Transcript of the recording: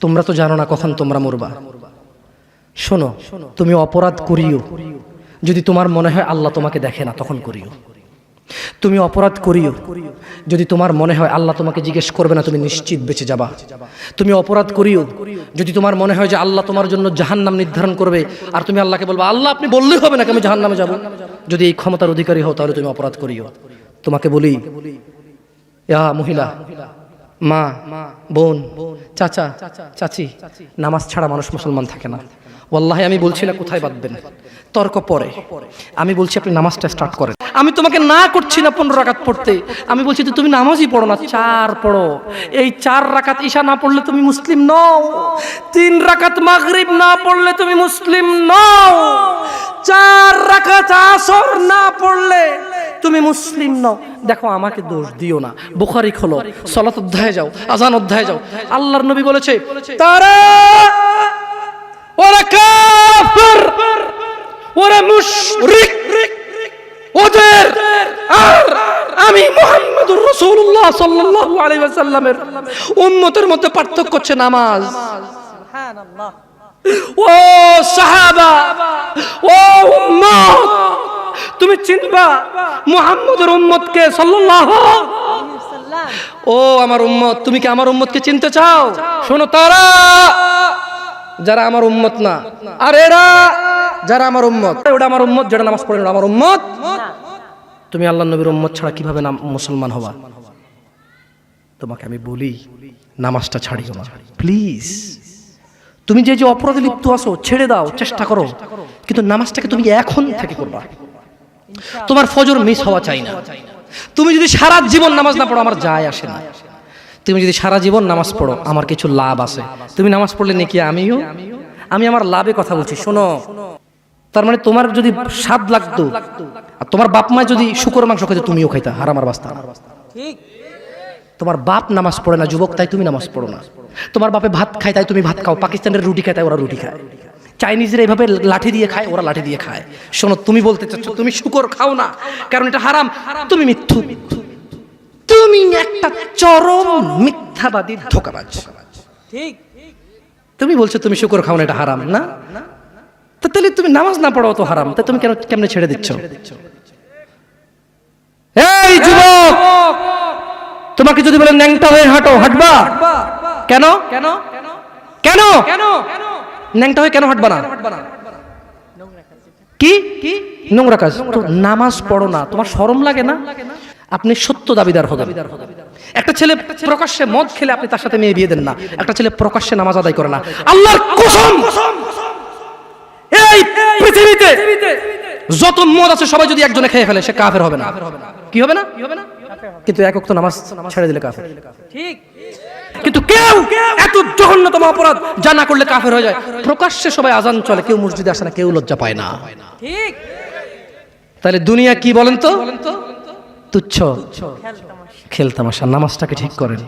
তোমরা তো জানো না কখন তোমরা মরবা। শোনো, তুমি অপরাধ করিও যদি তোমার মনে হয় আল্লাহ তোমাকে দেখে না, তখন করিও। তুমি অপরাধ করিও যদি তোমার মনে হয় আল্লাহ তোমাকে জিজ্ঞেস করবে না, তুমি নিশ্চিত বেঁচে যাবা। তুমি অপরাধ করিও যদি তোমার মনে হয় যে আল্লাহ তোমার জন্য জাহান্নাম নির্ধারণ করবে, আর তুমি আল্লাহকে বলবা আল্লাহ আপনি বললেই হবে না আমি জাহান্নামে যাব। যদি এই ক্ষমতার অধিকারী হও তাহলে তুমি অপরাধ করিও। তোমাকে বলি, ইয়া মহিলা, মা, বোন, চাচা, চাচি, নামাজ ছাড়া মানুষ মুসলমান থাকে না। ওয়াল্লাহি আমি বলছি না কোথায় বাঁধবেন, তর্ক পরে। আমি বলছি আপনি নামাজটা স্টার্ট করেন। আমি তোমাকে না করছি না 15 রাকাত পড়তে, আমি বলছি তুমি নামাজই পড়ো না, 4 পড়ো। এই 4 রাকাত ঈশা না পড়লে তুমি মুসলিম নও, 3 রাকাত মাগরিব না পড়লে তুমি মুসলিম নও, 4 রাকাত আসর না পড়লে তুমি মুসলিম নও। দেখো আমাকে দোষ দিও না, বুখারী খোলো, সালাত অধ্যায়ে যাও, আযান অধ্যায়ে যাও। আল্লাহর নবী বলেছে তারা ওরা কাফির, ওরা মুশরিক, ওদের আর আমি মুহাম্মদুর রাসূলুল্লাহ সাল্লাল্লাহু আলাইহি ওয়াসাল্লামের উম্মতের মধ্যে পার্থক্য হচ্ছে নামাজ। সুবহানাল্লাহ। ও সাহাবা, ও উম্মত, তুমি চিনবা মুহাম্মদের উম্মতকে সাল্লাল্লাহু আলাইহি ওয়াসাল্লাম। ও আমার উম্মত, তুমি কি আমার উম্মতকে চিনতে চাও? শোনো, তারা যারা আমার উম্মত না, আর এরা যারা আমার উম্মত। ওটা আমার উম্মত যেটা নামাজ পড়ে না, আমার উম্মত। তুমি আল্লাহর নবীর উম্মত ছাড়া কিভাবে মুসলমান হবা? তোমাকে আমি বলি নামাজটা ছাড়িও না প্লিজ। তুমি যে যে অপরাধে লিপ্ত আছো ছেড়ে দাও, চেষ্টা করো, কিন্তু নামাজটাকে তুমি এখন থেকে করবা। তোমার ফজর মিস হওয়া চাই না। তুমি যদি সারা জীবন নামাজ না পড়ো আমার যায় আসে না। তুমি যদি সারা জীবন নামাজ পড়ো আমার কিছু লাভ আছে। তুমি নামাজ পড়লে নাকি আমি আমার লাভে কথা বলছি। শোনো, তার মানে তোমার যদি স্বাদ লাগতো আর তোমার বাপ মা যদি শুকর মাংস খাইতো তুমিও খাইতা, হারাম আর বাস্তা। ঠিক, তোমার বাপ নামাজ পড়ে না যুবক, তাই তুমি নামাজ পড়ো না। তোমার বাপে ভাত খায় তাই তুমি ভাত খাও, পাকিস্তানের রুটি খায় তাই ওরা রুটি খায়, চাইনিজরা এইভাবে লাঠি দিয়ে খায় ওরা লাঠি দিয়ে খায়। শোনো, তুমি বলতে চাচ্ছ তুমি শুকর খাও না কারণ এটা হারাম, তুমি মিথ্যু, তুমি একটা চরম মিথ্যাবাদী, ধোঁকাবাজ। ঠিক, তুমি বলছো তুমি শুকর খাও না, এটা হারাম না? তাহলে তুমি নামাজ না পড়ো তো হারাম, তা তুমি কেমনে ছেড়ে দিচ্ছ? এই যুবক, তোমাকে যদি বলে ন্যাংটা হয়ে হাঁটো, হাঁটবা কেন? কেন কেন ন্যাংটা হয়ে কেন হাঁটবা না? কি নোংরা কাজ? তো নামাজ পড়ো না, তোমার শরম লাগে না? আপনি সত্য দাবিদার হবেন। একটা ছেলে প্রকাশ্যে মদ খেলে আপনি তার সাথে মেয়ে বিয়ে দেন না। একটা ছেলে প্রকাশ্যে নামাজ আদায় করে না। আল্লাহর কসম, এই পৃথিবীতে যত মদ আছে সবাই যদি একজনে খেয়ে ফেলে সে কাফের হবে না। কি হবে না? কিন্তু এক ওয়াক্ত নামাজ ছেড়ে দিলে কাফের। ঠিক, কিন্তু কেউ এত জঘন্যতম অপরাধ যা না করলে কাফের হয়ে যায়। প্রকাশ্যে সবাই আজান চলে, কেউ মসজিদে আসে না, কেউ লজ্জা পায় না। ঠিক, তাহলে দুনিয়া কি বলেন তো? তুচ্ছ খেলতামাশা। নামাজটাকে ঠিক করেন।